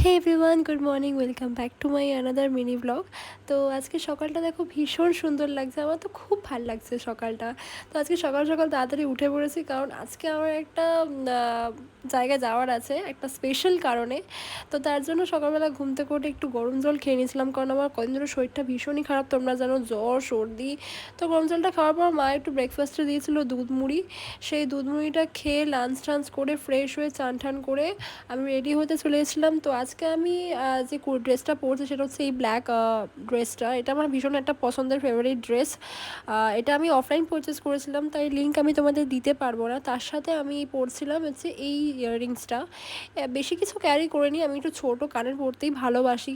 Hey everyone, good morning, welcome back to my another mini blog. তো আজকে সকালটা দেখো ভীষণ সুন্দর লাগছে, আমার তো খুব ভাল লাগছে সকালটা। তো আজকে সকাল সকাল তাড়াতাড়ি উঠে পড়েছি, কারণ আজকে আমার একটা জায়গায় যাওয়ার আছে একটা স্পেশাল কারণে। তো তার জন্য সকালবেলা ঘুম থেকে উঠে একটু গরম জল খেয়ে নিয়েছিলাম, কারণ আমার কদিন ধরে শরীরটা ভীষণই খারাপ, তোমরা জানো, জ্বর সর্দি। তো গরম জলটা খাওয়ার পর মা একটু ব্রেকফাস্টে দিয়েছিল দুধ মুড়ি। সেই দুধ মুড়িটা খেয়ে লাঞ্চ টাঞ্চ করে ফ্রেশ হয়ে চান টান করে আমি রেডি হতে চলে এসেছিলাম। তো আজকে আমি যে ড্রেসটা পরছি সেটা হচ্ছে এই ব্ল্যাক ড্রেসটা। এটা আমার ভীষণ একটা পছন্দের ফেভারিট ড্রেস। এটা আমি অফলাইন পারচেস করেছিলাম, তাই লিঙ্ক আমি তোমাদের দিতে পারবো না। তার সাথে আমি পরছিলাম হচ্ছে এই ইয়াররিংসটা। বেশি কিছু ক্যারি করিনি, আমি একটু ছোটো কানের পরতেই ভালোবাসি।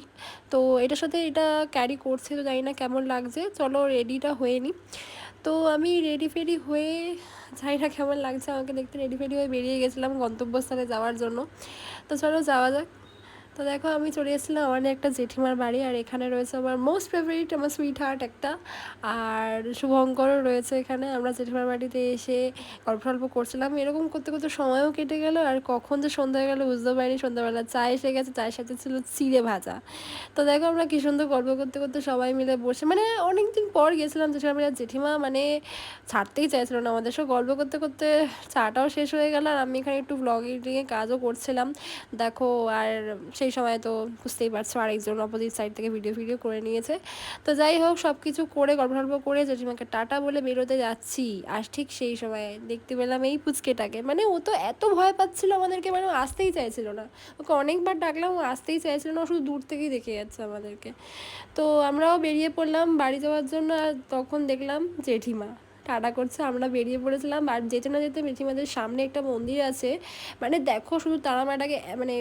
তো এটার সাথে এটা ক্যারি করছে, তো জানি না কেমন লাগছে। চলো রেডিটা হয়ে নিই। তো আমি রেডি ফেডি হয়ে, জানি না কেমন লাগছে আমাকে দেখতে, রেডি ফেডি হয়ে বেরিয়ে গেছিলাম গন্তব্যস্থলে যাওয়ার জন্য। তো চলো যাওয়া যাক। তো দেখো আমি চলে এসেছিলাম আমাদের একটা জেঠিমার বাড়ি, আর এখানে রয়েছে আমার মোস্ট ফেভারিট, আমার সুইট হার্ট একটা, আর শুভঙ্করও রয়েছে এখানে। আমরা জেঠিমার বাড়িতে এসে গল্প টল্প করছিলাম, এরকম করতে করতে সময়ও কেটে গেল, আর কখন যে সন্ধ্যা হয়ে গেলো বুঝতে পারিনি। সন্ধ্যাবেলা চা এসে গেছে, চায়ের সাথে ছিল চিড়ে ভাজা। তো দেখো আমরা কী সুন্দর গল্প করতে করতে সবাই মিলে বসে, মানে অনেক দিন পর গেছিলাম জেঠিমার বাড়ি। জেঠিমা মানে ছাড়তেই চাইছিল না আমাদের, সব গল্প করতে করতে চাটাও শেষ হয়ে গেল, আর আমি এখানে একটু ব্লগিংয়ে কাজও করছিলাম দেখো। আর সেই সময় তো বুঝতেই পারছো আরেকজন অপোজিট সাইড থেকে ভিডিও করে নিয়েছে। তো যাই হোক, সব কিছু করে গল্প টল্প করে জেঠিমাকে টাটা বলে বেরোতে যাচ্ছি, আর ঠিক সেই সময় দেখতে পেলাম এই পুচকেটাকে। মানে ও তো এত ভয় পাচ্ছিল আমাদেরকে, মানে ও আসতেই চাইছিল না। ওকে অনেকবার ডাকলাম, ও আসতেই চাইছিল না, ও শুধু দূর থেকেই দেখে যাচ্ছে আমাদেরকে। তো আমরাও বেরিয়ে পড়লাম বাড়ি যাওয়ার জন্য, আর তখন দেখলাম জেঠিমা টাটা করছে, আমরা বেরিয়ে পড়েছিলাম। আর যেতে না যেতে জেঠিমাদের সামনে একটা মন্দির আছে, মানে দেখো শুধু তারা মাটাকে, মানে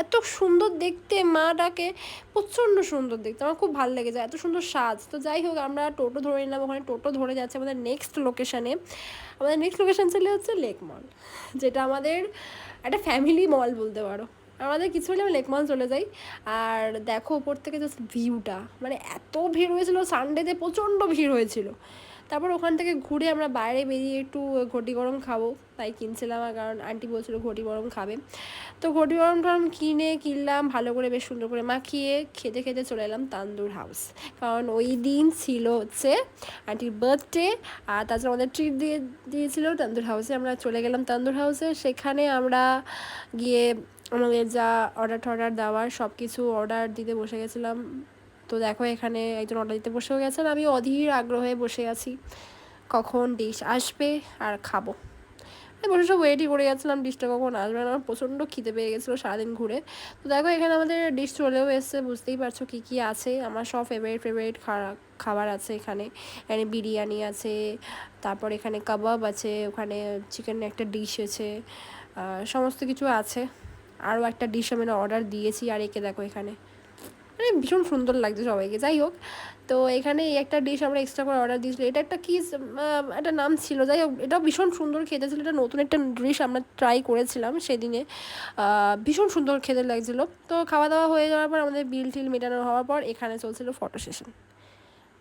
এত সুন্দর দেখতে মাটাকে, প্রচণ্ড সুন্দর দেখতে, আমার খুব ভালো লেগেছে, এত সুন্দর সাজ। তো যাই হোক, আমরা টোটো ধরে নিলাম, ওখানে টোটো ধরে যাচ্ছে আমাদের নেক্সট লোকেশানে। আমাদের নেক্সট লোকেশান ছিল হচ্ছে লেক মল, যেটা আমাদের একটা ফ্যামিলি মল বলতে পারো। আমাদের কিছু হলে আমি লেক মল চলে যাই। আর দেখো ওপর থেকে জাস্ট ভিউটা, মানে এত ভিড় হয়েছিল, সানডেতে প্রচণ্ড ভিড় হয়েছিল। তারপর ওখান থেকে ঘুরে আমরা বাইরে বেরিয়ে একটু ঘটি গরম খাবো, তাই কিনছিলাম, আর কারণ আন্টি বলছিল ঘটি গরম খাবে। তো ঘটি গরম টরম কিনলাম, ভালো করে বেশ সুন্দর করে মাখিয়ে খেতে খেতে চলে এলাম তান্দুর হাউস, কারণ ওই দিন ছিল হচ্ছে আন্টির বার্থডে। আর তাছাড়া আমাদের ট্রিট দিয়েছিল তান্দুর হাউসে। আমরা চলে গেলাম তান্দুর হাউসে, সেখানে আমরা গিয়ে আমাদের যা অর্ডার দেওয়ার সব কিছু অর্ডার দিতে বসে গেছিলাম। তো দেখো এখানে একজন অর্ডার দিতে বসেও গেছেন, আমি অধীর আগ্রহে বসে আছি কখন ডিশ আসবে আর খাবো। আমি বসে সব ওয়েটই করে যাচ্ছিলাম ডিশটা কখন আসবে। আমার প্রচণ্ড খিদে পেয়ে গেছিলো সারাদিন ঘুরে। তো দেখো এখানে আমাদের ডিশ চলেও এসছে, বুঝতেই পারছো কী কী আছে। আমার সব ফেভারিট খাবার আছে এখানে। এখানে বিরিয়ানি আছে, তারপর এখানে কাবাব আছে, ওখানে চিকেনের একটা ডিশ আছে, সমস্ত কিছু আছে। আরও একটা ডিশ আমি অর্ডার দিয়েছি, আর একে দেখো এখানে, মানে ভীষণ সুন্দর লাগছে সবাইকে। যাই হোক, তো এখানে এই একটা ডিশ আমরা এক্সট্রা করে অর্ডার দিয়েছিলো, এটা একটা কী একটা নাম ছিল, যাই হোক এটাও ভীষণ সুন্দর খেতে ছিল। এটা নতুন একটা ডিশ আমরা ট্রাই করেছিলাম সেদিনে, ভীষণ সুন্দর খেতে লাগছিলো। তো খাওয়া দাওয়া হয়ে যাওয়ার পর আমাদের বিল টিল মেটানো হওয়ার পর এখানে চলছিল ফটো সেশন।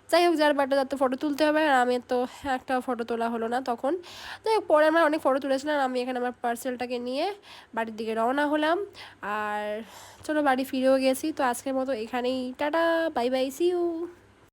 যাই হোক, যার বার্থডে তার তো ফটো তুলতে হবে, আর আমি তো একটা ফটো তোলা হলো না তখন। যাই হোক, পরে আমরা অনেক ফটো তুলেছিলাম। আমি এখানে আমার পার্সেলটাকে নিয়ে বাড়ির দিকে রওনা হলাম, আর চলো বাড়ি ফিরেও গেছি। তো আজকের মতো এখানেই tata, bye bye, see you.